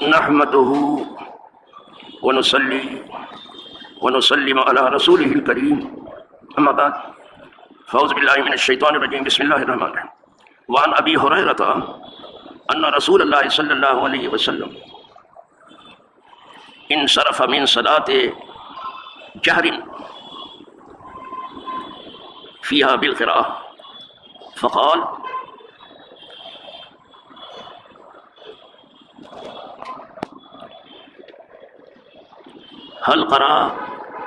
نحمده ونصلي ونسلم على رسوله الكريم اما بعد فاعوذ بالله من الشيطان الرجيم بسم الله الرحمن الرحيم وعن ابي هريرة ان رسول الله صلى الله عليه وسلم انصرف من صلاة جهر فيها بالقراءة فقال هل قرأ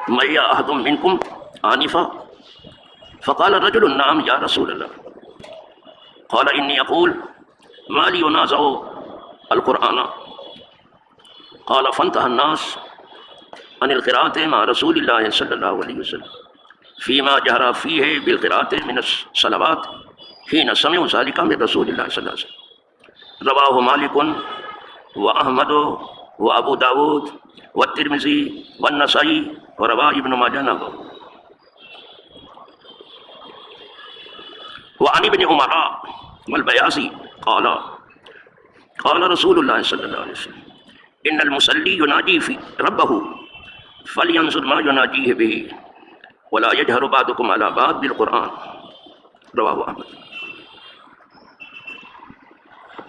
معي أحد منكم آنفا فقال رجل نعم يا رسول الله قال إني أقول ما لي ينازع القرآن قال فانتهى الناس عن القراءة مع رسول الله صلى الله عليه وسلم فيما جهر فيه بالقراءة من الصلوات حين سمعوا ذلك من رسول الله صلى الله عليه وسلم رواه مالك وأحمد وأبو داود والترمذي والنسائي ورواه ابن ماجه. وعن ابن عمر والبياضي قال قال رسول الله صلى الله عليه وسلم إن المصلي يناجي في ربه فلينظر ما يناجيه به ولا يجهر بعضكم على بعض بالقرآن رواه احمد.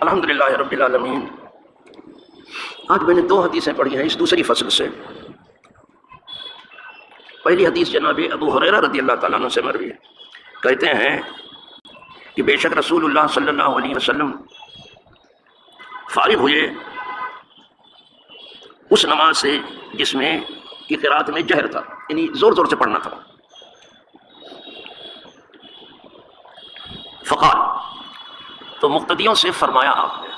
الحمدللہ رب العالمین. آج میں نے دو حدیثیں پڑھی ہیں اس دوسری فصل سے. پہلی حدیث جناب ابو ہریرہ رضی اللہ تعالیٰ عنہ سے مروی ہے. کہتے ہیں کہ بے شک رسول اللہ صلی اللہ علیہ وسلم فارغ ہوئے اس نماز سے جس میں کی قرات میں جہر تھا، یعنی زور زور سے پڑھنا تھا. فقال تو مقتدیوں سے فرمایا، آپ نے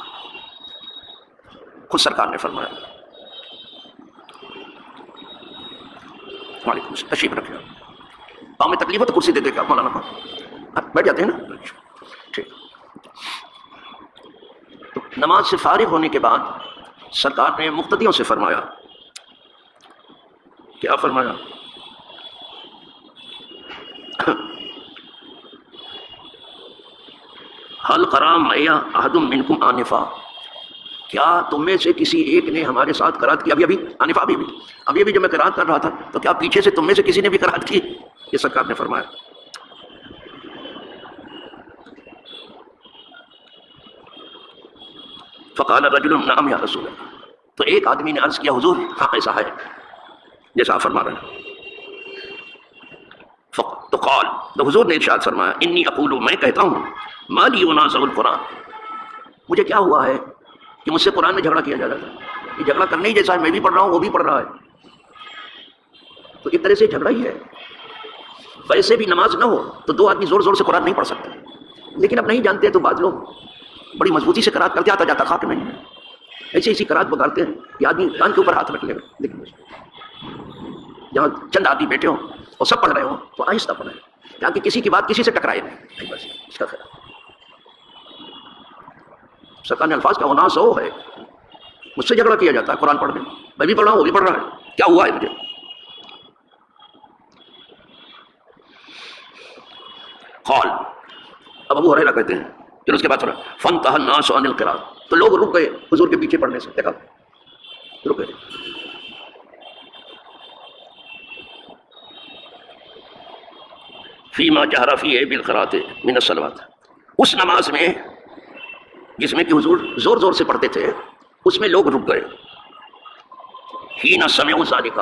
خود سرکار نے فرمایا. وعلیکم السلام، تشریف رکھیں. پاؤں میں تکلیف ہے تو کرسی دے دے کے آپ مولانا کو بیٹھ جاتے ہیں نا. ٹھیک. تو نماز سے فارغ ہونے کے بعد سرکار نے مقتدیوں سے فرمایا. کیا فرمایا؟ حل قرأ معي أحد منكم آنفا، کیا تم میں سے کسی ایک نے ہمارے ساتھ قرأت کی؟ ابھی آنفا ابھی جب میں قرأت کر رہا تھا تو کیا پیچھے سے تم میں سے کسی نے بھی قرأت کی؟ یہ سرکار نے فرمایا. فقال رجل نعم یا رسول اللہ، تو ایک آدمی نے عرض کیا حضور ہاں ایسا ہے جیسا آپ فرما رہے ہیں. تو قال، تو حضور نے ارشاد فرمایا انی اقول، میں کہتا ہوں ما لی ینازع القرآن، مجھے کیا ہوا ہے کہ مجھ سے قرآن میں جھگڑا کیا جا رہا ہے. یہ جھگڑا کرنے ہی جیسا ہے، میں بھی پڑھ رہا ہوں وہ بھی پڑھ رہا ہے، تو ایک طرح سے جھگڑا ہی ہے. ویسے بھی نماز نہ ہو تو دو آدمی زور زور سے قرآن نہیں پڑھ سکتے، لیکن اب نہیں جانتے تو بعض لوگ بڑی مضبوطی سے قرأت کرتے، آتا جاتا خاک نہیں ہے، ایسی ایسی قرأت بگاڑتے ہیں کہ آدمی کان کے اوپر ہاتھ رکھ لے گا. لیکن جہاں چند آدمی بیٹھے ہوں اور سب پڑھ رہے ہوں تو آہستہ پڑھیں تاکہ کسی کی بات کسی سے ٹکرائے نہیں. بس اس کا خیال. سرکار نے الفاظ کا ہونا سو ہے، مجھ سے جھگڑا کیا جاتا ہے قرآن پڑھنے، میں بھی پڑھ رہا ہوں وہ بھی پڑھ رہا ہے، کیا ہوا ہے مجھے؟ قال، اب ابو ہریرہ کہتے ہیں پھر اس کے بعد فانتهى الناس عن القراءة، تو لوگ رک گئے حضور کے پیچھے پڑھنے سے. دیکھا رک گئے. فيما جهر فيه بالقراءة من الصلوات، اس نماز میں جس میں کہ حضور زور زور سے پڑھتے تھے اس میں لوگ رک گئے. حين سمعوا ذلك،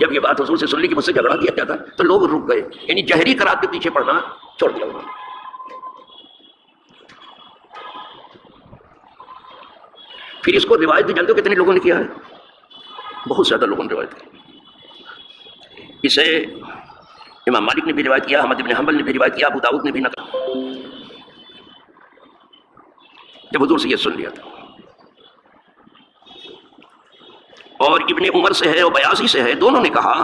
جب یہ بات حضور سے سن لی کہ مجھ سے جھگڑا کیا جاتا ہے تو لوگ رک گئے، یعنی جہری قرات کے پیچھے پڑھنا چھوڑ دیا انہوں نے. پھر اس کو روایت بھی جانتے ہو کتنے لوگوں نے کیا ہے؟ بہت زیادہ لوگوں نے روایت کی. اسے امام مالک نے بھی روایت کیا، احمد بن حنبل نے بھی روایت کیا، ابو داؤد نے بھی نقل. جب حضور سے یہ سن لیا تھا. اور ابن عمر سے ہے اور بیاضی سے ہے، دونوں نے کہا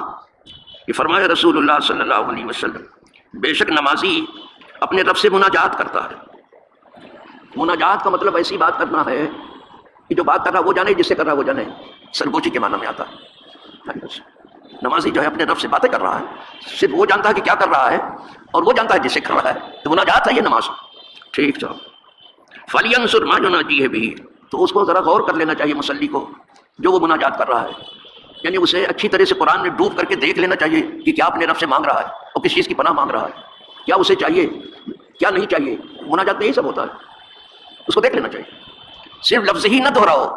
کہ فرمایا رسول اللہ صلی اللہ علیہ وسلم بے شک نمازی اپنے رب سے مناجات کرتا ہے. مناجات کا مطلب ایسی بات کرنا ہے کہ جو بات کر رہا وہ جانے، جس سے کر رہا وہ جانے، سرگوشی کے معنی میں آتا ہے. نمازی جو ہے اپنے رب سے باتیں کر رہا ہے، صرف وہ جانتا ہے کہ کیا کر رہا ہے اور وہ جانتا ہے جس سے کر رہا ہے، تو مناجات ہے یہ نماز. ٹھیک. چلو فَلْيَنْظُرْ مَا يُنَاجِيهِ بِهِ، تو اس کو ذرا غور کر لینا چاہیے مصلی کو جو وہ مناجات کر رہا ہے، یعنی اسے اچھی طرح سے قرآن میں ڈوب کر کے دیکھ لینا چاہیے کہ کیا اپنے رب سے مانگ رہا ہے اور کس چیز کی پناہ مانگ رہا ہے، کیا اسے چاہیے کیا نہیں چاہیے۔ مناجات میں یہی سب ہوتا ہے، اس کو دیکھ لینا چاہیے، صرف لفظ ہی نہ دہراؤ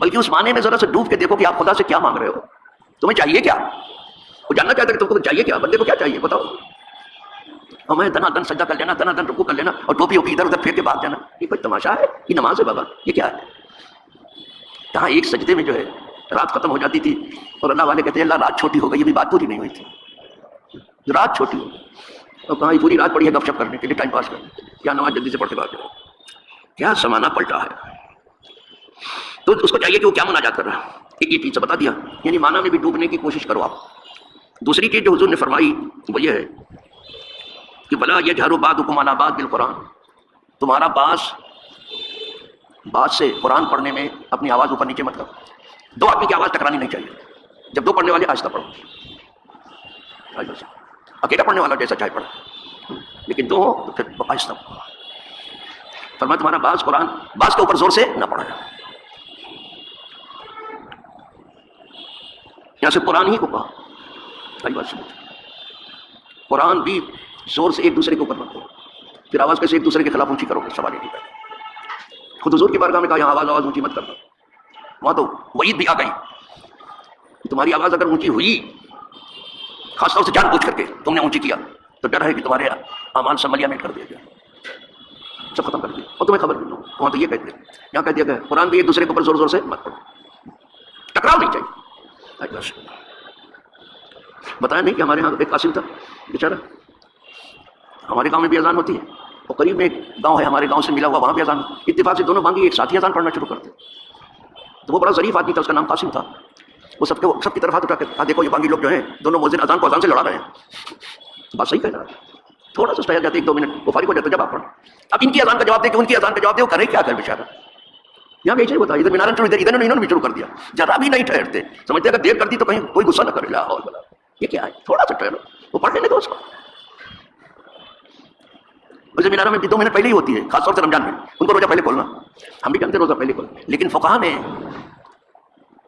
بلکہ اس معنی میں ذرا سے ڈوب کے دیکھو کہ آپ خدا سے کیا مانگ رہے ہو، تمہیں چاہیے کیا، وہ جاننا چاہتا ہے کہ تم کو چاہیے کیا، بندے کو کیا چاہیے بتاؤ۔ ہمیں دنا دن سجدہ کر لینا، دنا دن رکوع کر لینا اور ٹوپی اوپی ادھر ادھر پھیر کے بھاگ جانا، یہ کوئی تماشا ہے؟ یہ نماز ہے بابا، یہ کیا ہے؟ کہاں ایک سجدے میں جو ہے رات ختم ہو جاتی تھی اور اللہ والے کہتے ہیں اللہ رات چھوٹی ہو گئی، یہ بھی بات پوری نہیں ہوئی تھی، رات چھوٹی ہو گئی اور کہاں یہ پوری رات پڑی ہے گپ شپ کرنے کے لیے، ٹائم پاس کرنے کے لیے، کیا نماز جلدی سے پڑھ کے بھاگ جاؤ، کیا زمانہ پلٹا ہے۔ تو اس کو چاہیے کہ وہ کیا مناجات کر رہا ہے، ایک یہ چیز سے بتا دیا، یعنی معنی میں بھی ڈوبنے کی کوشش کرو آپ۔ دوسری چیز جو حضور نے فرمائی وہ یہ ہے کہ بلا یجہر بعضکم علی بعض بالقرآن، تمہارا بعض سے قرآن پڑھنے میں اپنی آواز اوپر نیچے مت کرو، دو آدمی کی آواز ٹکرانی نہیں چاہیے، جب دو پڑھنے والے آہستہ پڑھو، اکیلا پڑھنے والا جیسا چاہے پڑھو، لیکن دو ہو تو پھر آہستہ پڑھو۔ فرمایا تمہارا بعض قرآن بعض کے اوپر زور سے نہ پڑھنا، یہاں سے قرآن ہی کو کہا، قرآن بھی زور سے ایک دوسرے کے اوپر مت کرو، پھر آواز کیسے ایک دوسرے کے خلاف اونچی کرو گے، سوال ہی نہیں پیدا۔ خود حضور کی بارگاہ میں کہا یہاں آواز اونچی مت کرنا، وہاں تو وعید بھی آ گئی، تمہاری آواز اگر اونچی ہوئی خاص طور سے جان بوجھ کر کے تم نے اونچی کیا تو ڈر ہے کہ تمہارے اعمال سملیہ میں کر دیا جائے، سب ختم کر دیا، اور تمہیں خبر نہیں ہو، وہاں تو یہ کہتے ہیں، یہاں کہہ دیا گیا قرآن بھی ایک دوسرے کے اوپر زور زور سے مت پڑھو، ٹکراؤ نہیں چاہیے۔ بتایا نہیں کہ ہمارے یہاں ایک قاسم تھا بیچارہ، ہمارے گاؤں میں بھی اذان ہوتی ہے اور قریب میں ایک گاؤں ہے ہمارے گاؤں سے ملا ہوا، وہاں بھی اذان، اتفاق سے دونوں بانگی ایک ساتھ ہی اذان پڑھنا شروع کرتے، تو وہ بڑا ظریف آدمی تھا، اس کا نام قاسم تھا، وہ سب کی طرف ہاتھ اٹھا کے کہا دیکھو یہ بانگی لوگ جو ہیں دونوں مؤذن اذان کو اذان سے لڑا رہے ہیں، بات صحیح کہہ رہا ہے، تھوڑا سا ٹھہر جاتے ایک دو منٹ، وہ فارغ ہو جاتے جب آپ پڑھ، اب ان کی اذان کا جواب دے کہ ان کی اذان کا جواب دے، وہ کرے کیا کر بیچارہ، یہاں بھی ایسے ہی ہوتا ہے، ادھر مینارن شروع ادھر انہوں نے بھی شروع کر دیا، ذرا بھی نہیں ٹھہرتے، سمجھتے اگر دیر کر دی تو کہیں کوئی غصہ نہ کرے، لا حول ولا قوت، یہ کیا ہے، تھوڑا سا ٹھہرو، وہ پڑھ لینے دو اس کو۔ ویسے مینارہ میں بھی 2 منٹ پہلے ہی ہوتی ہے، خاص طور سے رمضان میں، ان کو روزہ پہلے کھولنا، ہم بھی جانتے روزہ پہلے کھولنا، لیکن فقہا نے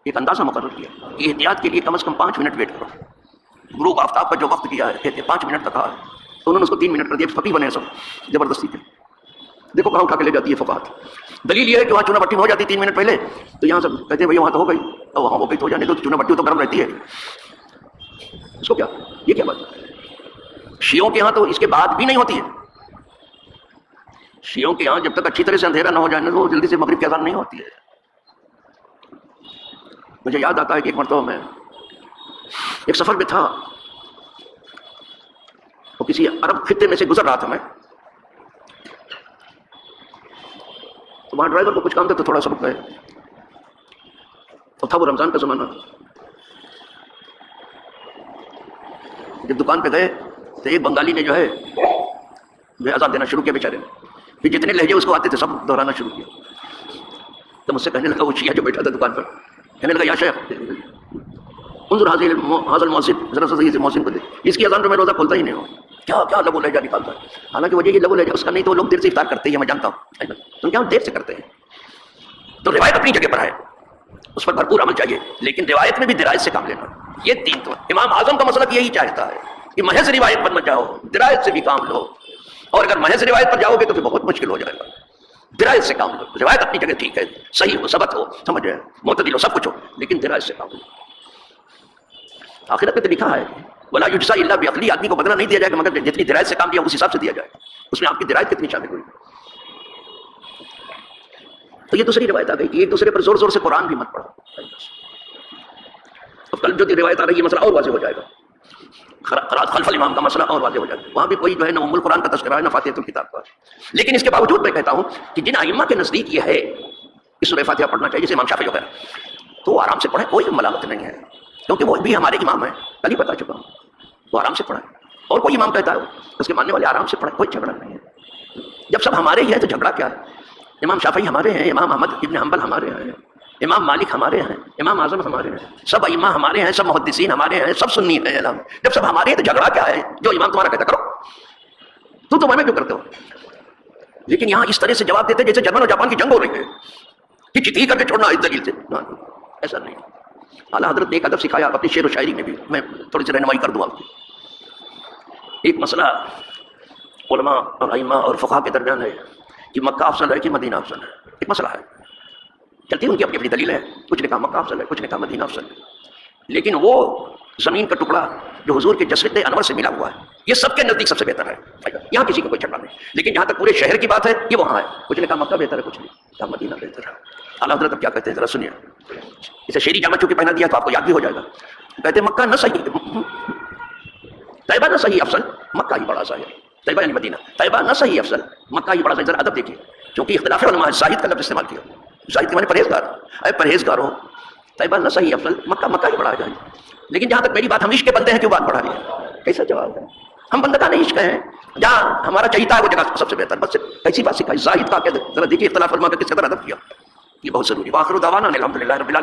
ایک اندازہ مقرر کیا کہ احتیاط کے لیے کم از کم 5 منٹ ویٹ کرو، غروب آفتاب کا جو وقت کیا ہے کہتے 5 منٹ تک آ، تو انہوں نے اس کو 3 منٹ کر دیا، فقیہ بنے سب زبردستی تھے، دیکھو کہاں اٹھا کے لے جاتی ہے فقہات۔ دلیل یہ ہے کہ وہاں چونا بٹی میں ہو جاتی 3 منٹ پہلے، تو یہاں سب کہتے ہیں بھائی وہاں تو ہو گئی، اور وہاں ہو گئی تو ہو جانے دو، چونا بٹی تو گرم رہتی ہے، اس کو کیا، یہ کیا بات ہے؟ شیعوں کے ہاں تو اس کے بعد بھی نہیں ہوتی ہے، شیعوں کے ہاں جب تک اچھی طرح سے اندھیرا نہ ہو جائے تو جلدی سے مغرب کی اذان نہیں ہوتی ہے۔ مجھے یاد آتا ہے کہ ایک مرتبہ میں ایک سفر میں تھا، وہ کسی عرب خطے میں سے گزر رہا تھا میں، تو وہاں ڈرائیور کو کچھ کام تھا تو تھوڑا سا رک گئے، تو تھا وہ رمضان کا زمانہ، جب دکان پہ گئے تو ایک بنگالی نے جو ہے اذان دینا شروع کیا بیچارے نے، پھر جتنے لہجے اس کو آتے تھے سب دہرانا شروع کیا، تو مجھ سے کہنے لگا وہ شیعہ جو بیٹھا تھا دکان پر، کہنے لگا یا شیخ انظر حاضر المؤذن، ذرا سا صحیح سے مؤذن کو دے، اس کی اذان تو میں روزہ کھولتا ہی نہیں ہوں، کیا کیا لغو لہجہ نکالتا ہے، حالانکہ وجہ یہ لغو لہجہ اس کا نہیں تو لوگ دیر سے افطار کرتے ہیں، میں جانتا ہوں، تم کیا دیر سے کرتے ہیں، تو روایت اپنی جگہ پر ہے، اس پر بھرپور عمل چاہیے، لیکن روایت میں بھی درایت سے کام لینا، یہ 3 تو امام اعظم کا مسلک یہی چاہتا ہے کہ محض روایت پر مت جاؤ، درایت سے بھی کام لو، اور اگر محض روایت پر جاؤ گے تو پھر بہت مشکل ہو جائے گا، درایت سے کام لو، روایت اپنی جگہ ٹھیک ہے، صحیح ہو، ثبت ہو، سمجھ رہے معتدل ہو، سب کچھ ہو، لیکن درایت سے کام لو۔ آخرت میں تو لکھا ہے ولا یجزا الا بعقلی، آدمی کو بدلہ نہیں دیا جائے گا مگر جتنی درایت سے کام لیا اس حساب سے دیا جائے گا، اس میں آپ کی درایت کتنی شامل ہوئی۔ تو یہ دوسری روایت آ گئی کہ ایک دوسرے پر زور زور سے قرآن بھی مت پڑھو، اب کل جو روایت آ رہی ہے مسئلہ اور واضح ہو جائے گا، قرات خلف الامام کا مسئلہ اور واضح ہو جائے گا، وہاں بھی کوئی جو ہے نہ ام القرآن کا تذکرہ ہے نہ فاتحۃ الکتاب کا، لیکن اس کے باوجود میں کہتا ہوں کہ جن ائمہ کے نزدیک یہ ہے کہ سورہ فاتحہ پڑھنا چاہیے، جیسے امام شافعی وغیرہ، تو وہ آرام سے پڑھیں، کوئی ملامت نہیں ہے، کیونکہ وہ بھی ہمارے امام ہیں، کل ہی بتا چکا ہوں، وہ آرام سے پڑھیں، اور کوئی امام کہتا ہے اس کے ماننے والے آرام سے پڑھیں، کوئی جھگڑا نہیں ہے، جب سب ہمارے ہی ہیں تو جھگڑا کیا ہے؟ امام شافعی ہمارے ہیں، امام احمد ابن حنبل ہمارے ہیں، امام مالک ہمارے ہیں، امام اعظم ہمارے ہیں، سب ائمہ ہمارے ہیں، سب محدثین ہمارے ہیں، سب سنی ہیں، جب سب ہمارے ہیں تو جھگڑا کیا ہے؟ جو امام تمہارا کہتا کرو، تو میں کیوں کرتے ہو؟ لیکن یہاں اس طرح سے جواب دیتے جیسے جرمن اور جاپان کی جنگ ہو رہی ہے، کہ چیتی کر کے چھوڑنا اس دلیل سے، نہ ایسا نہیں۔ اعلیٰ حضرت نے ایک ادب سکھایا اپنی شعر و شاعری میں بھی، میں تھوڑی سی رہنمائی کر دوں آپ کی۔ ایک مسئلہ علماء اور ائمہ اور فقہا کے درمیان ہے کہ مکہ افضل ہے کہ مدینہ افضل ہے، ایک مسئلہ ہے، چلتی ان کی اپنی اپنی دلیل ہے، کچھ نے کہا مکہ افضل ہے، کچھ نے کہا مدینہ افضل ہے، لیکن وہ زمین کا ٹکڑا جو حضور کے جسد انور سے ملا ہوا ہے یہ سب کے نزدیک سب سے بہتر ہے، یہاں کسی کو کوئی جھگڑا نہیں، لیکن جہاں تک پورے شہر کی بات ہے یہ وہاں ہے، کچھ نے کہا مکہ بہتر ہے، کچھ نے کہا مدینہ بہتر ہے۔ اعلیٰ حضرت اب کیا کہتے ہیں ذرا سنیے، اسے شیری جامع چونکہ پہنا دیا تو آپ کو یاد بھی ہو جائے گا، کہتے ہیں مکہ نہ صحیح، طیبہ نہ صحیح افضل، مکہ ہی بڑا صحیح ہے، طیبہ یعنی مدینہ، طیبہ نہ صحیح افضل، مکہ ہی بڑا صحیح۔ ذرا ادب دیکھیے، چونکہ اختلاف علماء ہے، زاہد کا لفظ استعمال کیا، زاہد کے معنی پرہیزگار، اے پرہیزگاروں طیبہ نہ صحیح افضل، مکہ مکہ ہی بڑا جائے، لیکن جہاں تک میری بات ہم عشق کے بندے ہیں کیوں بات بڑھا رہی ہے؟ کیسا جواب ہے؟ ہم بندگان عشق ہیں، جہاں ہمارا چہیتا ہے وہ جگہ سب سے بہتر، بس ایسی بات سکھائی، زاہد کا کہتے ذرا دیکھیے اختلاف علماء کا کس قدر ادب کیا، یہ بہت ضروری۔ وآخر دعوانا الحمدللہ رب العالمین۔